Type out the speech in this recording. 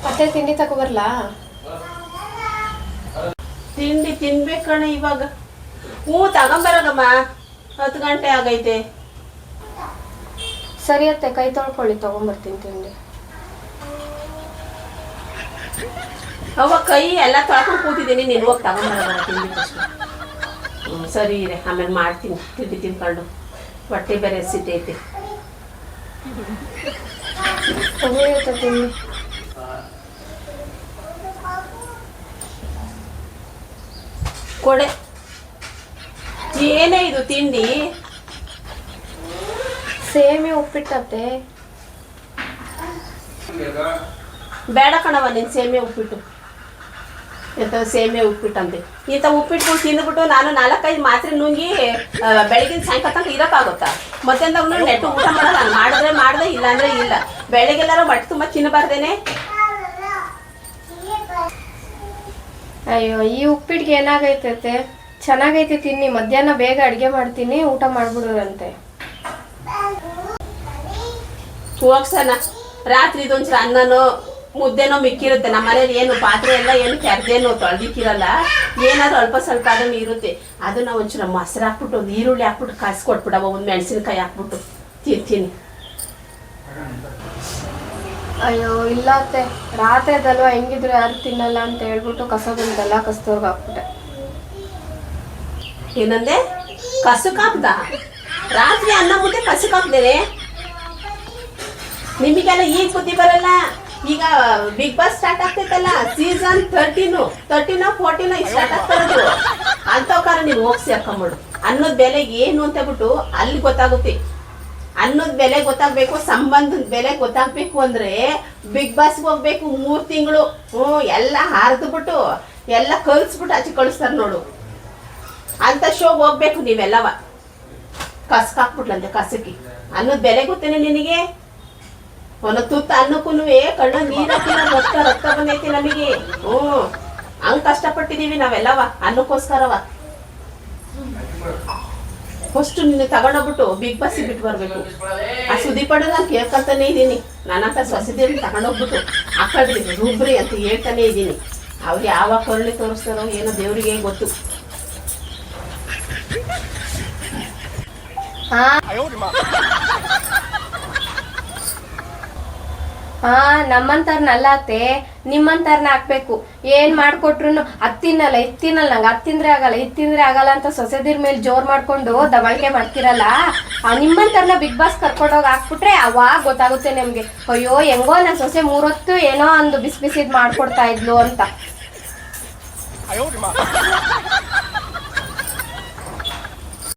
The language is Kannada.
ಮತ್ತೆ ತಿಂಡಿ ತಗೊಬರ್ಲಾ? ತಿಂಡಿ ತಿನ್ಬೇಕಣ್ಣ ಇವಾಗ. ಹ್ಞೂ ತಗೊಂಬರೋಗಮ್ಮ, 10 ಗಂಟೆ ಆಗೈತೆ. ಸರಿ ಅತ್ತೆ, ಕೈ ತೊಳ್ಕೊಳ್ಳಿ, ತಗೊಂಬರ್ತೀನಿ ತಿಂಡಿ. ಅವ ಕೈ ಎಲ್ಲ ತೊಳ್ಕೊಂಡು ಕೂತಿದ್ದೀನಿ, ನೀನು ಹೋಗಿ ತಗೊಂಬರೋಣ ತಿಂಡಿ ಫಸ್ಟು. ಸರಿ ಇದೆ, ಆಮೇಲೆ ಮಾಡ್ತೀನಿ ತಿಂಡಿ ತಿನ್ಕೊಂಡು. ಹೊಟ್ಟೆ ಬೇರೆ ಹಸಿತೈತೆ. ತಗೊಳ್ಳುತ್ತೆ ತಿಂಡಿ. ಕೊಡೆ. ಏನೇ ಇದು ತಿಂಡಿ? ಸೇಮೆ ಉಪ್ಪಿಟ್ಟತ್ತೆ. ಬೇಡ ಕಣವ ನೀನು ಸೇಮೆ ಉಪ್ಪಿಟ್ಟು. ಎಂತ ಸೇಮೆ ಉಪ್ಪಿಟ್ಟಂತೆ. ಇಂಥ ಉಪ್ಪಿಟ್ಟು ತಿಂದ್ಬಿಟ್ಟು ನಾನು 4-5 ಮಾತ್ರೆ ನುಂಗಿ ಬೆಳಗಿನ ಸಾಯಂಕಾಲ ತನಕ ಇರೋಕ್ಕಾಗುತ್ತಾ? ಮಧ್ಯಾಹ್ನದಾಗ ನೆಟ್ಟು ಊಟ ಮಾಡಲ್ಲ. ಮಾಡಿದ್ರೆ ಮಾಡಿದೆ, ಇಲ್ಲ ಅಂದ್ರೆ ಇಲ್ಲ. ಬೆಳಗ್ಗೆಲ್ಲಾರು ಹೊಟ್ಟೆ ತುಂಬ ತಿನ್ನಬಾರ್ದೇನೆ. ಅಯ್ಯೋ, ಈ ಉಪ್ಪಿಟ್ಟಿಗೆ ಏನಾಗೈತೈತೆ? ಚೆನ್ನಾಗೈತೆ ತಿನ್ನಿ. ಮಧ್ಯಾಹ್ನ ಬೇಗ ಅಡುಗೆ ಮಾಡ್ತೀನಿ, ಊಟ ಮಾಡ್ಬಿಡೋರಂತೆ. ಹೋಗ್ಸಣ. ರಾತ್ರಿ ಇದೊಂಚೂರು ಅನ್ನನೋ ಮುದ್ದೆನೋ ಮಿಕ್ಕಿರುತ್ತೆ. ನಮ್ಮ ಮನೇಲಿ ಏನು ಪಾತ್ರೆ ಎಲ್ಲ ಏನು ಕೆರೆದೇನೋ ತೊಳೆದಿಕ್ಕಿರಲ್ಲ. ಏನಾದ್ರು ಅಲ್ಪ ಸ್ವಲ್ಪ ಅದನ್ನು ಇರುತ್ತೆ. ಅದು ನಾವು ಒಂಚೂರು ಮೊಸರು ಹಾಕ್ಬಿಟ್ಟು, ಒಂದು ಈರುಳ್ಳಿ ಹಾಕ್ಬಿಟ್ಟು ಕಾಯಿಸ್ಕೊಟ್ಬಿಡವ, ಒಂದು ಮೆಣಸಿನ್ಕಾಯಿ ಹಾಕ್ಬಿಟ್ಟು ತಿಂತೀನಿ. ಅಯ್ಯೋ ಇಲ್ಲ ಅತ್ತೆ, ರಾತ್ರಿ ಅದಲ್ವಾ, ಹೆಂಗಿದ್ರು ಯಾರು ತಿನ್ನಲ್ಲ ಅಂತ ಹೇಳ್ಬಿಟ್ಟು ಕಸಬಂದೆಲ್ಲ ಕಸ್ತೋರ್ಗೆ ಹಾಕ್ಬಿಟ್ಟೆ. ಏನಂದೆ? ಕಸಕ್ಕೆ ಹಾಕ್ದ? ರಾತ್ರಿ ಅನ್ನ ಮುದ್ದೆ ಕಸಕ್ಕೆ ಹಾಕ್ದೇನೆ? ನಿಮಗೆಲ್ಲ ಈಗ ಬುದ್ಧಿ ಬರಲ್ಲ. ಈಗ ಬಿಗ್ ಬಾಸ್ ಸ್ಟಾರ್ಟ್ ಆಗ್ತೈತಲ್ಲ, ಸೀಸನ್ 13-14 ಸ್ಟಾರ್ಟ್ ಆಗ್ತಾರದು. ಅಂತವ್ಕಾರ ನೀನು ಹೋಗಿ ಸೇರ್ಕೊಂಬಿಡು. ಅನ್ನೋದ್ ಬೆಲೆ ಏನು ಅಂತ ಬಿಟ್ಟು ಅಲ್ಲಿ ಗೊತ್ತಾಗುತ್ತೆ. ಅನ್ನೋದ್ ಬೆಲೆ ಗೊತ್ತಾಗ್ಬೇಕು, ಸಂಬಂಧದ ಬೆಲೆ ಗೊತ್ತಾಗ್ಬೇಕು ಅಂದ್ರೆ ಬಿಗ್ ಬಾಸ್ಗೆ ಹೋಗ್ಬೇಕು. 3 ತಿಂಗಳು ಎಲ್ಲ ಹಾರಿದ್ಬಿಟ್ಟು ಎಲ್ಲ ಕಲ್ಸ್ಬಿಟ್ಟು ಆಚೆ ಕಳಿಸ್ತಾರೆ ನೋಡು. ಅಂತ ಶೋಗೆ ಹೋಗ್ಬೇಕು ನೀವೆಲ್ಲವ. ಕಸಕ್ ಹಾಕ್ಬಿಟ್ಲಂತೆ, ಕಸಕ್ಕಿ. ಅನ್ನೋದ್ ಬೆಲೆ ಗೊತ್ತೇನೆ ನಿನಗೆ? ಒಂದು ತುತ್ತ ಅನ್ನಕ್ಕೂ ಕಣ್ಣ ನೀರು ಹಾಕಿಲ್ಲ, ರಕ್ತ ಬಂದೈತಿ ನಮಗೆ. ಹಂಗ್ ಕಷ್ಟಪಟ್ಟಿದೀವಿ ನಾವೆಲ್ಲವ ಅನ್ನಕ್ಕೋಸ್ಕರವ. ಫಸ್ಟ್ ನಿನ್ನ ತಗೊಂಡೋಗ್ಬಿಟ್ಟು ಬಿಗ್ ಬಾಸ್ ಬಿಟ್ಟು ಬರ್ಬೇಕು. ಆ ಸುದೀಪಣ್ಣ ನಾನು ಕೇಳ್ಕೊಂತಾನೆ ಇದ್ದೀನಿ. ನಾನಂತ ಸೊಸೆದೇವ್ರಿಗೆ ತಗೊಂಡೋಗ್ಬಿಟ್ಟು ಆ ಕಡೆ ರುಬ್ರಿ ಅಂತ ಹೇಳ್ತಾನೆ ಇದ್ದೀನಿ. ಅವ್ರಿಗೆ ಯಾವಾಗ ಕರುಣೆ ತೋರಿಸ್ತಾರೋ ಏನೋ ದೇವ್ರಿಗೆ ಗೊತ್ತು. ನಮ್ಮಂತಾರನಲ್ಲ ಅತ್ತೆ, ನಿಮ್ಮಂತಾರನ ಹಾಕ್ಬೇಕು. ಏನ್ ಮಾಡ್ಕೊಟ್ರು ಅದ್ ತಿನ್ನಲ್ಲ, ಇದ್ ತಿನ್ನಲ್ಲ, ನಂಗೆ ಅದ್ ತಿಂದ್ರೆ ಆಗಲ್ಲ, ಇದ್ ತಿಂದ್ರೆ ಆಗಲ್ಲ ಅಂತ ಸೊಸೆದಿರ್ ಮೇಲೆ ಜೋರ್ ಮಾಡ್ಕೊಂಡು ದಬಾಳಿಕೆ ಮಾಡ್ತಿರಲ್ಲ. ನಿಮ್ಮಂತಾರನ ಬಿಗ್ ಬಾಸ್ ಕರ್ಕೊಂಡೋಗಿ ಹಾಕ್ಬಿಟ್ರೆ ಅವಾಗ ಗೊತ್ತಾಗುತ್ತೆ ನಿಮ್ಗೆ. ಅಯ್ಯೋ ಹೆಂಗೋ ನನ್ ಸೊಸೆ 3 ಹೊತ್ತು ಏನೋ ಒಂದು ಬಿಸಿ ಬಿಸಿದ್ ಮಾಡ್ಕೊಡ್ತಾ ಇದ್ಲು ಅಂತ.